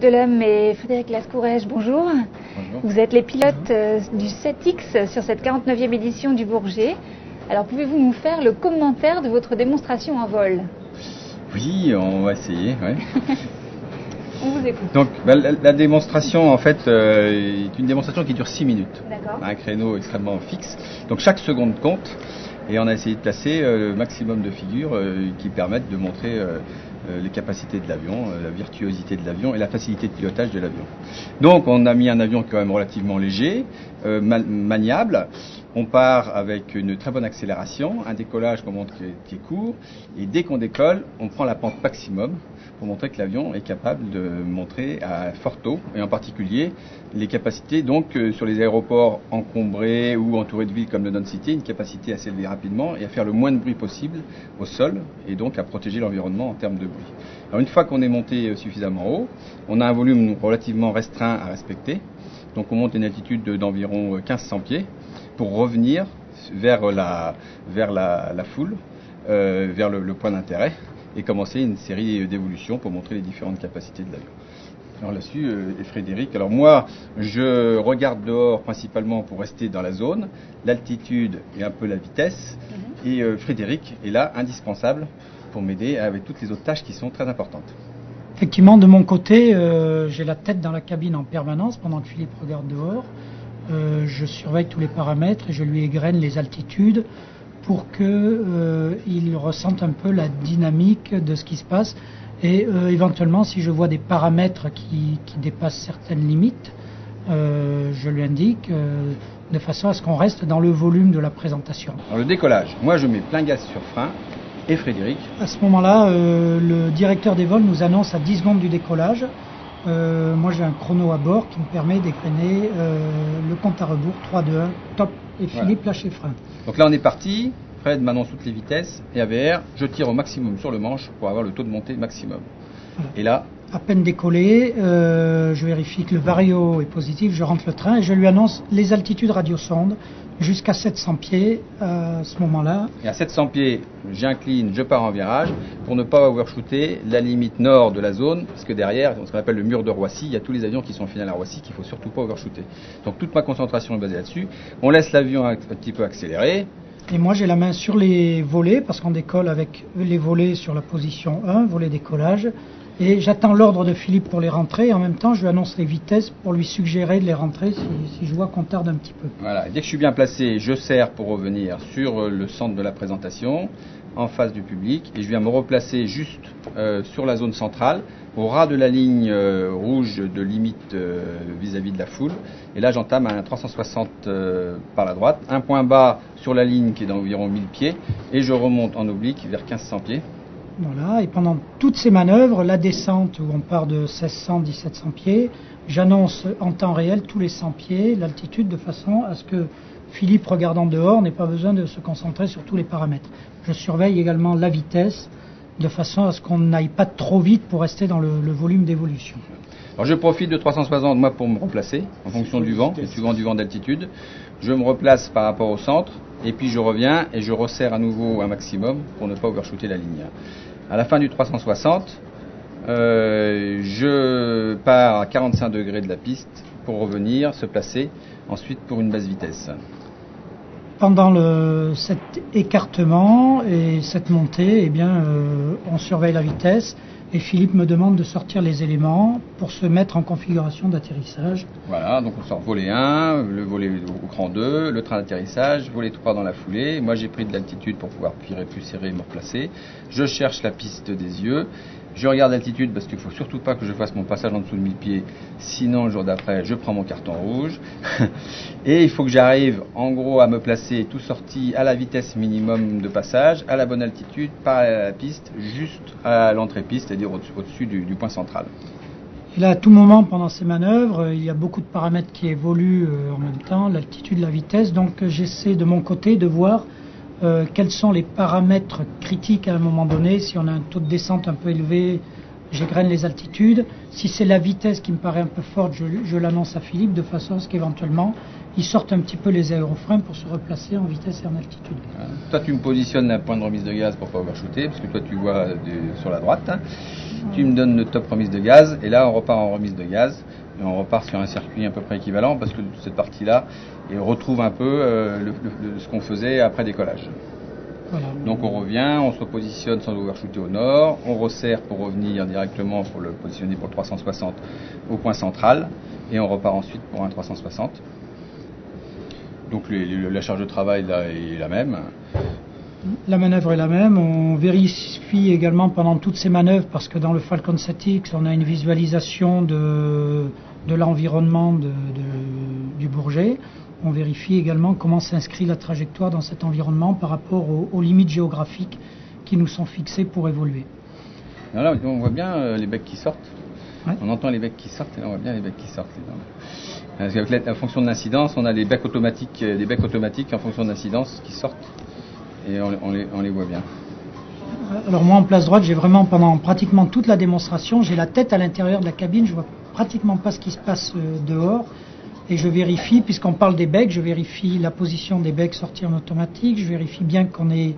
Delhomme et Frédéric Lascourège, bonjour. Bonjour. Vous êtes les pilotes du 7X sur cette 49e édition du Bourget. Alors pouvez-vous nous faire le commentaire de votre démonstration en vol? Oui, on va essayer. Ouais. On vous écoute. Donc la démonstration en fait est une démonstration qui dure 6 minutes. D'accord. Un créneau extrêmement fixe. Donc chaque seconde compte et on a essayé de placer le maximum de figures qui permettent de montrer les capacités de l'avion, la virtuosité de l'avion et la facilité de pilotage de l'avion. Donc on a mis un avion quand même relativement léger, maniable. On part avec une très bonne accélération, un décollage qu'on montre qui est court, et dès qu'on décolle, on prend la pente maximum pour montrer que l'avion est capable de montrer à fort taux, et en particulier les capacités donc sur les aéroports encombrés ou entourés de villes comme London City, une capacité à s'élever rapidement et à faire le moins de bruit possible au sol, et donc à protéger l'environnement en termes de bruit. Alors une fois qu'on est monté suffisamment haut, on a un volume relativement restreint à respecter, donc on monte une altitude d'environ 1500 pieds, pour revenir vers la foule, vers le point d'intérêt, et commencer une série d'évolutions pour montrer les différentes capacités de l'avion. Alors là-dessus, et Frédéric, alors moi, je regarde dehors principalement pour rester dans la zone, l'altitude et un peu la vitesse, et Frédéric est là, indispensable, pour m'aider avec toutes les autres tâches qui sont très importantes. Effectivement, de mon côté, j'ai la tête dans la cabine en permanence pendant que Philippe regarde dehors. Je surveille tous les paramètres et je lui égrène les altitudes pour qu'il ressente un peu la dynamique de ce qui se passe. Et éventuellement, si je vois des paramètres qui dépassent certaines limites, je lui indique de façon à ce qu'on reste dans le volume de la présentation. Alors le décollage, moi je mets plein gaz sur frein. Et Frédéric? À ce moment-là, le directeur des vols nous annonce à 10 secondes du décollage. Moi j'ai un chrono à bord qui me permet d'égrainer le compte à rebours 3, 2, 1, top, et Philippe lâche les freins. Donc là on est parti, Fred m'annonce toutes les vitesses, et AVR, je tire au maximum sur le manche pour avoir le taux de montée maximum. Voilà. Et là, à peine décollé, je vérifie que le vario est positif, je rentre le train et je lui annonce les altitudes radiosonde jusqu'à 700 pieds à ce moment-là. Et à 700 pieds, j'incline, je pars en virage pour ne pas overshooter la limite nord de la zone, parce que derrière, ce qu'on appelle le mur de Roissy, il y a tous les avions qui sont finés à Roissy qu'il ne faut surtout pas overshooter. Donc toute ma concentration est basée là-dessus. On laisse l'avion un petit peu accélérer. Et moi j'ai la main sur les volets, parce qu'on décolle avec les volets sur la position 1, volet décollage. Et j'attends l'ordre de Philippe pour les rentrer, et en même temps je lui annonce les vitesses pour lui suggérer de les rentrer si je vois qu'on tarde un petit peu. Voilà, dès que je suis bien placé, je serre pour revenir sur le centre de la présentation, en face du public, et je viens me replacer juste sur la zone centrale, au ras de la ligne rouge de limite vis-à-vis de la foule. Et là j'entame un 360 par la droite, un point bas sur la ligne qui est d'environ 1000 pieds, et je remonte en oblique vers 1500 pieds. Voilà, et pendant toutes ces manœuvres, la descente où on part de 1600-1700 pieds, j'annonce en temps réel tous les 100 pieds, l'altitude, de façon à ce que Philippe, regardant dehors, n'ait pas besoin de se concentrer sur tous les paramètres. Je surveille également la vitesse, de façon à ce qu'on n'aille pas trop vite pour rester dans le volume d'évolution. Alors je profite de 360 moi pour me replacer, en fonction du vent, et suivant du vent d'altitude. Je me replace par rapport au centre, et puis je reviens et je resserre à nouveau un maximum pour ne pas overshooter la ligne. À la fin du 360, je pars à 45 degrés de la piste pour revenir se placer ensuite pour une basse vitesse. Pendant cet écartement et cette montée, eh bien, on surveille la vitesse. Et Philippe me demande de sortir les éléments pour se mettre en configuration d'atterrissage. Voilà, donc on sort volet 1, le volet au cran 2, le train d'atterrissage, volet 3 dans la foulée. Moi j'ai pris de l'altitude pour pouvoir tirer plus serré et me replacer. Je cherche la piste des yeux. Je regarde l'altitude parce qu'il ne faut surtout pas que je fasse mon passage en dessous de 1000 pieds. Sinon, le jour d'après, je prends mon carton rouge. Et il faut que j'arrive, en gros, à me placer tout sorti à la vitesse minimum de passage, à la bonne altitude, par la piste, juste à l'entrée-piste, c'est-à-dire au-dessus du point central. Et là, à tout moment, pendant ces manœuvres, il y a beaucoup de paramètres qui évoluent en même temps, l'altitude, la vitesse. Donc, j'essaie de mon côté de voir quels sont les paramètres critiques à un moment donné. Si on a un taux de descente un peu élevé, j'égrène les altitudes. Si c'est la vitesse qui me paraît un peu forte, je l'annonce à Philippe de façon à ce qu'éventuellement ils sortent un petit peu les aérofreins pour se replacer en vitesse et en altitude. Toi, tu me positionnes un point de remise de gaz pour pas overshooter, parce que toi, tu vois sur la droite. Hein. Tu me donnes le top remise de gaz, et là, on repart en remise de gaz, et on repart sur un circuit à peu près équivalent, parce que cette partie-là, et on retrouve un peu ce qu'on faisait après décollage. Voilà. Donc on revient, on se repositionne sans overshooter au nord, on resserre pour revenir directement pour le positionner pour le 360 au point central, et on repart ensuite pour un 360. Donc la charge de travail là est la même. La manœuvre est la même. On vérifie également pendant toutes ces manœuvres, parce que dans le Falcon 7X, on a une visualisation de l'environnement du Bourget. On vérifie également comment s'inscrit la trajectoire dans cet environnement par rapport aux limites géographiques qui nous sont fixées pour évoluer. Alors là, on voit bien les becs qui sortent. Ouais. On entend les becs qui sortent et là, on voit bien les becs qui sortent. Parce qu'avec en fonction de l'incidence, on a des becs automatiques en fonction de l'incidence qui sortent et on les voit bien. Alors moi en place droite, j'ai vraiment pendant pratiquement toute la démonstration, j'ai la tête à l'intérieur de la cabine, je vois pratiquement pas ce qui se passe dehors et je vérifie, puisqu'on parle des becs, je vérifie la position des becs sortis en automatique, je vérifie bien qu'on ait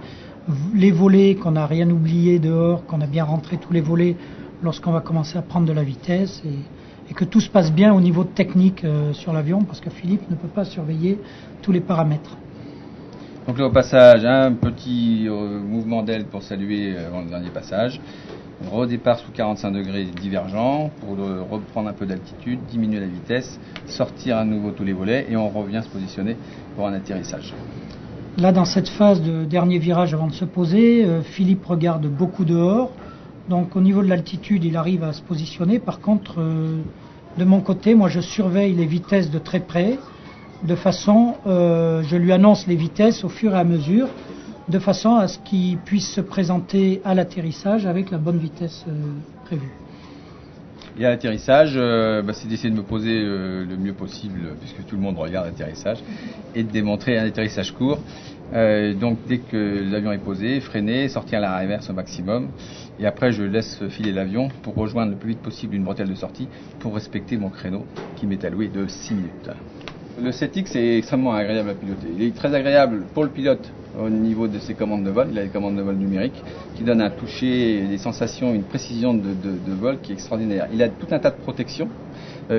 les volets, qu'on n'a rien oublié dehors, qu'on a bien rentré tous les volets lorsqu'on va commencer à prendre de la vitesse et que tout se passe bien au niveau technique sur l'avion, parce que Philippe ne peut pas surveiller tous les paramètres. Donc là au passage, un petit mouvement d'aile pour saluer avant le dernier passage. Redépart sous 45 degrés divergent pour reprendre un peu d'altitude, diminuer la vitesse, sortir à nouveau tous les volets et on revient se positionner pour un atterrissage. Là dans cette phase de dernier virage avant de se poser, Philippe regarde beaucoup dehors. Donc au niveau de l'altitude, il arrive à se positionner. Par contre, de mon côté, moi je surveille les vitesses de très près, de façon, je lui annonce les vitesses au fur et à mesure, de façon à ce qu'il puisse se présenter à l'atterrissage avec la bonne vitesse prévue. Et à l'atterrissage, c'est d'essayer de me poser le mieux possible, puisque tout le monde regarde l'atterrissage, et de démontrer un atterrissage court. Donc dès que l'avion est posé, freiner, sortir la reverse au maximum, et après je laisse filer l'avion pour rejoindre le plus vite possible une bretelle de sortie pour respecter mon créneau qui m'est alloué de 6 minutes. Le 7X est extrêmement agréable à piloter. Il est très agréable pour le pilote au niveau de ses commandes de vol. Il a des commandes de vol numériques qui donnent un toucher, des sensations, une précision de vol qui est extraordinaire. Il a tout un tas de protections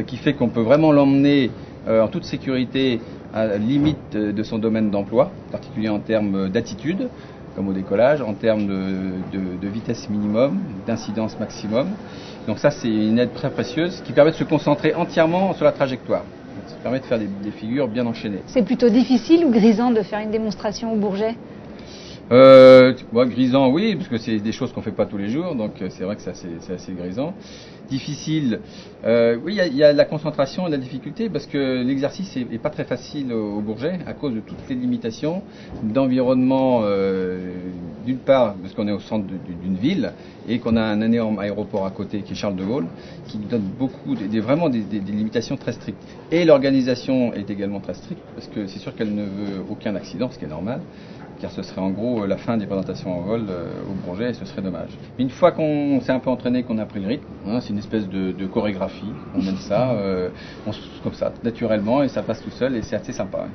qui fait qu'on peut vraiment l'emmener en toute sécurité à la limite de son domaine d'emploi, en particulier en termes d'attitude, comme au décollage, en termes de vitesse minimum, d'incidence maximum. Donc ça, c'est une aide très précieuse qui permet de se concentrer entièrement sur la trajectoire. Ça permet de faire des figures bien enchaînées. C'est plutôt difficile ou grisant de faire une démonstration au Bourget ? Grisant, oui, parce que c'est des choses qu'on ne fait pas tous les jours, donc c'est vrai que c'est assez grisant. Difficile, oui, il y a la concentration et la difficulté, parce que l'exercice n'est pas très facile au Bourget, à cause de toutes les limitations d'environnement, d'une part, parce qu'on est au centre d'une ville, et qu'on a un énorme aéroport à côté, qui est Charles de Gaulle, qui nous donne vraiment des limitations très strictes. Et l'organisation est également très stricte, parce que c'est sûr qu'elle ne veut aucun accident, ce qui est normal, car ce serait en gros la fin des présentations en vol au Bourget et ce serait dommage. Mais une fois qu'on s'est un peu entraîné, qu'on a pris le rythme, c'est une espèce de chorégraphie, on aime ça, comme ça, naturellement, et ça passe tout seul et c'est assez sympa.